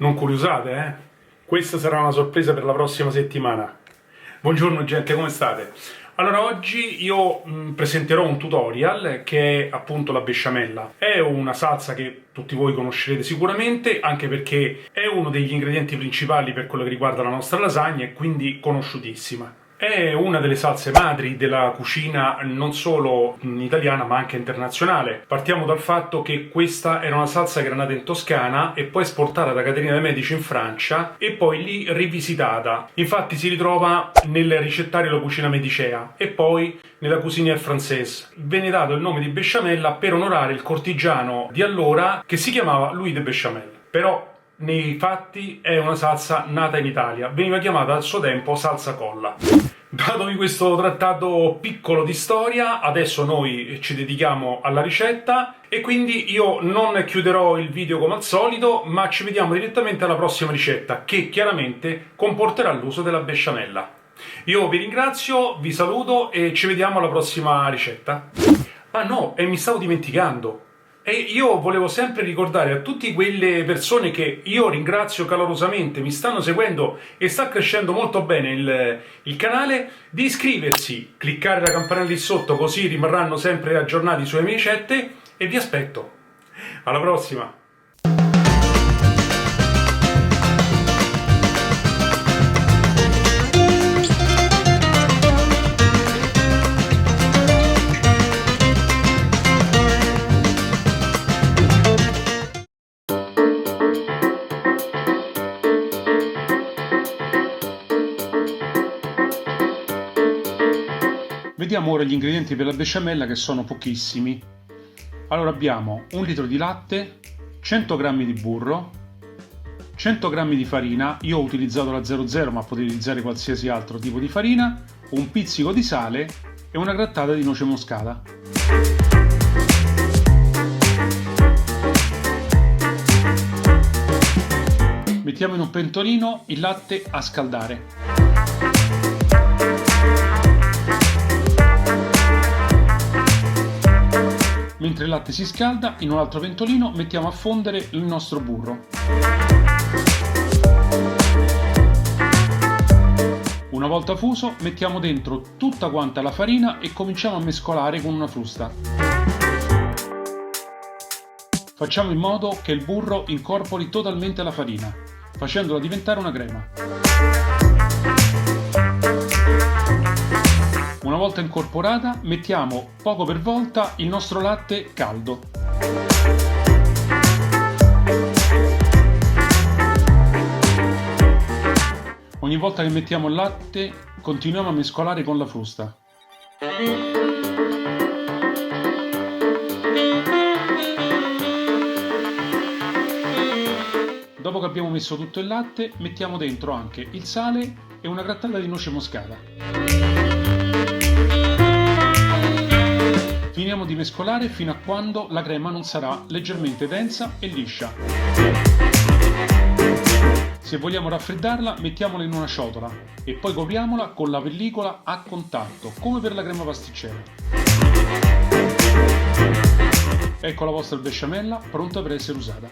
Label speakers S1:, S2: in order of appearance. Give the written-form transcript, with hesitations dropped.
S1: Non curiosate, eh? Questa sarà una sorpresa per la prossima settimana. Buongiorno gente, come state? Allora, oggi io presenterò un tutorial che è appunto la besciamella. È una salsa che tutti voi conoscerete sicuramente, anche perché è uno degli ingredienti principali per quello che riguarda la nostra lasagna e quindi conosciutissima. È una delle salse madri della cucina non solo italiana ma anche internazionale. Partiamo dal fatto che questa era una salsa che era nata in Toscana e poi esportata da Caterina de' Medici in Francia e poi lì rivisitata. Infatti si ritrova nel ricettario della cucina medicea e poi nella cuisinière française. Venne dato il nome di besciamella per onorare il cortigiano di allora che si chiamava Louis de Béchamel. Però nei fatti è una salsa nata in Italia, veniva chiamata al suo tempo salsa colla. Datovi questo trattato piccolo di storia, adesso noi ci dedichiamo alla ricetta e quindi io non chiuderò il video come al solito, ma ci vediamo direttamente alla prossima ricetta, che chiaramente comporterà l'uso della besciamella. Io vi ringrazio, vi saluto e ci vediamo alla prossima ricetta. Ah no, e mi stavo dimenticando. E io volevo sempre ricordare a tutte quelle persone che io ringrazio calorosamente, mi stanno seguendo e sta crescendo molto bene il canale, di iscriversi, cliccare la campanella lì sotto così rimarranno sempre aggiornati sulle mie ricette e vi aspetto. Alla prossima!
S2: Vediamo ora gli ingredienti per la besciamella, che sono pochissimi. Allora abbiamo 1 litro di latte, 100 g di burro, 100 g di farina, io ho utilizzato la 00 ma potete utilizzare qualsiasi altro tipo di farina, un pizzico di sale e una grattata di noce moscata. Mettiamo in un pentolino il latte a scaldare. Mentre il latte si scalda, in un altro pentolino mettiamo a fondere il nostro burro. Una volta fuso, mettiamo dentro tutta quanta la farina e cominciamo a mescolare con una frusta. Facciamo in modo che il burro incorpori totalmente la farina, facendola diventare una crema. Una volta incorporata, mettiamo poco per volta il nostro latte caldo. Ogni volta che mettiamo il latte, continuiamo a mescolare con la frusta. Dopo che abbiamo messo tutto il latte, mettiamo dentro anche il sale e una grattata di noce moscata. Finiamo di mescolare fino a quando la crema non sarà leggermente densa e liscia. Se vogliamo raffreddarla, mettiamola in una ciotola e poi copriamola con la pellicola a contatto, come per la crema pasticcera. Ecco la vostra besciamella pronta per essere usata.